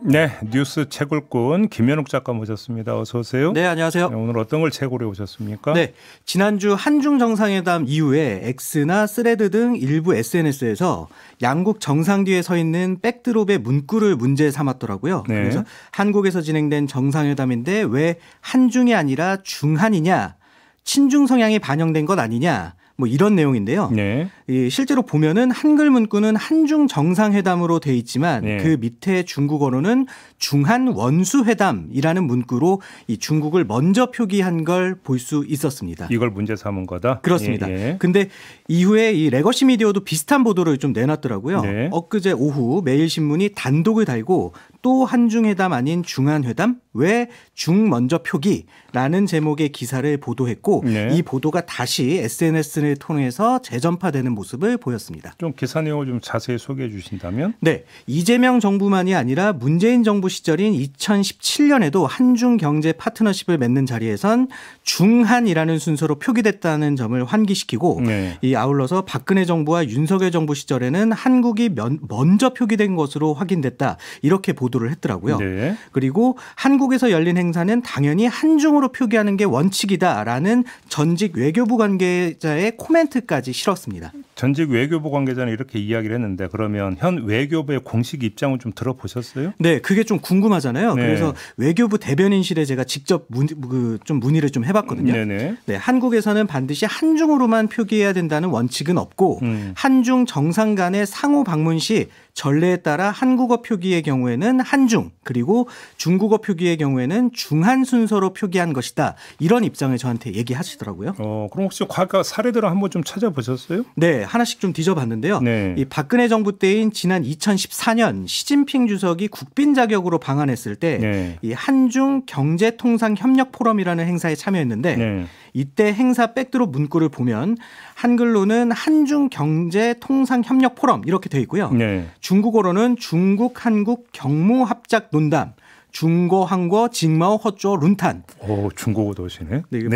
네, 뉴스 채굴꾼 김현욱 작가 모셨습니다. 어서 오세요. 네, 안녕하세요. 네, 오늘 어떤 걸 채굴해 오셨습니까? 네, 지난주 한중 정상회담 이후에 X나 스레드 등 일부 SNS에서 양국 정상 뒤에 서 있는 백드롭의 문구를 문제 삼았더라고요. 네. 그래서 한국에서 진행된 정상회담인데 왜 한중이 아니라 중한이냐, 친중 성향이 반영된 것 아니냐, 뭐 이런 내용인데요. 네. 실제로 보면은 한글 문구는 한중 정상회담으로 돼 있지만 네. 그 밑에 중국어로는 중한 원수회담이라는 문구로 이 중국을 먼저 표기한 걸 볼 수 있었습니다. 이걸 문제 삼은 거다? 그렇습니다. 예. 근데 이후에 이 레거시 미디어도 비슷한 보도를 좀 내놨더라고요. 네. 엊그제 오후 매일신문이 단독을 달고 또 한중회담 아닌 중한회담? 왜 중 먼저 표기라는 제목의 기사를 보도했고 네. 이 보도가 다시 SNS를 통해서 재전파되는 모습을 보였습니다. 좀 기사 내용을 좀 자세히 소개해 주신다면? 네, 이재명 정부만이 아니라 문재인 정부 시절인 2017년에도 한중 경제 파트너십을 맺는 자리에선 중한이라는 순서로 표기됐다는 점을 환기시키고 네. 이 아울러서 박근혜 정부와 윤석열 정부 시절에는 한국이 먼저 표기된 것으로 확인됐다 이렇게 보도를 했더라고요. 네. 그리고 한국에서 열린 행사는 당연히 한중으로 표기하는 게 원칙이다라는 전직 외교부 관계자의 코멘트까지 실었습니다. 전직 외교부 관계자는 이렇게 이야기를 했는데 그러면 현 외교부의 공식 입장은 좀 들어보셨어요? 네, 그게 좀 궁금하잖아요. 네. 그래서 외교부 대변인실에 제가 직접 문의를 좀 해봤거든요. 네네. 네, 한국에서는 반드시 한중으로만 표기해야 된다는 원칙은 없고 한중 정상 간의 상호 방문 시 전례에 따라 한국어 표기의 경우에는 한중 그리고 중국어 표기의 경우에는 중한 순서로 표기한 것이다. 이런 입장을 저한테 얘기하시더라고요. 그럼 혹시 과거 사례들을 한번 좀 찾아보셨어요? 네, 하나씩 좀 뒤져봤는데요. 네. 이 박근혜 정부 때인 지난 2014년 시진핑 주석이 국빈 자격으로 방한했을 때 네. 이 한중 경제통상 협력 포럼이라는 행사에 참여했는데 네. 이때 행사 백드롭 문구를 보면 한글로는 한중 경제 통상 협력 포럼 이렇게 되어 있고요. 네. 중국어로는 중국 한국 경무 합작 논담 중고 한거 징마오 허쪼 룬탄. 오, 중국어도 오시네. 네, 이게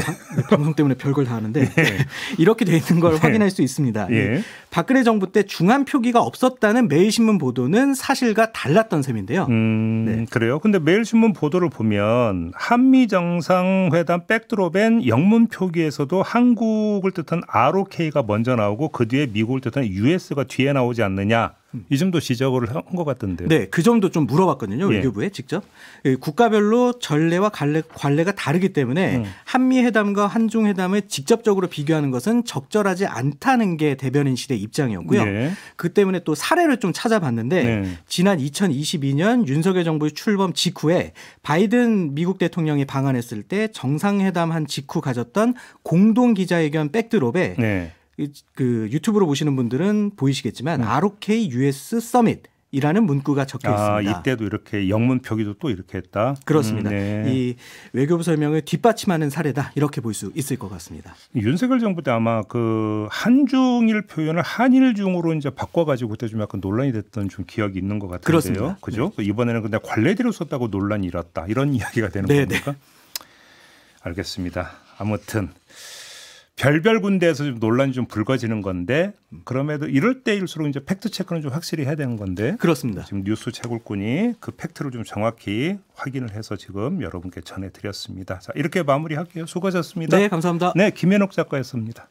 방송 때문에 별걸 다 하는데 이렇게 돼 있는 걸 확인할 수 있습니다. 예. 박근혜 정부 때 중한 표기가 없었다는 매일신문 보도는 사실과 달랐던 셈인데요. 네. 그래요. 근데 매일신문 보도를 보면 한미 정상회담 백드롭엔 영문 표기에서도 한국을 뜻한 ROK가 먼저 나오고 그 뒤에 미국을 뜻한 US가 뒤에 나오지 않느냐. 이 점도 지적을 한 것 같던데요. 네, 그 점도 좀 물어봤거든요. 예. 외교부에 직접. 국가별로 전례와 관례가 다르기 때문에 한미회담과 한중회담을 직접적으로 비교하는 것은 적절하지 않다는 게 대변인실의 입장이었고요. 네. 그 때문에 또 사례를 좀 찾아봤는데 네. 지난 2022년 윤석열 정부 출범 직후에 바이든 미국 대통령이 방한했을 때 정상회담 한 직후 가졌던 공동 기자회견 백드롭에 네. 그 유튜브로 보시는 분들은 보이시겠지만 ROK US 서밋이라는 문구가 적혀 있습니다. 이때도 이렇게 영문 표기도 또 이렇게 했다. 그렇습니다. 네. 이 외교부 설명을 뒷받침하는 사례다 이렇게 볼 수 있을 것 같습니다. 윤석열 정부 때 아마 그 한중일 표현을 한일중으로 이제 바꿔가지고 그때 좀 약간 논란이 됐던 좀 기억이 있는 것 같은데요. 그렇습니다. 그죠? 네. 이번에는 근데 관례대로 썼다고 논란이 일었다 이런 이야기가 되는 겁니까? 알겠습니다. 아무튼. 별별 군데에서 좀 논란이 좀 불거지는 건데 그럼에도 이럴 때일수록 이제 팩트 체크는 좀 확실히 해야 되는 건데 그렇습니다. 지금 뉴스 채굴꾼이 그 팩트를 좀 정확히 확인을 해서 지금 여러분께 전해드렸습니다. 자, 이렇게 마무리할게요. 수고하셨습니다. 네, 감사합니다. 네, 김현욱 작가였습니다.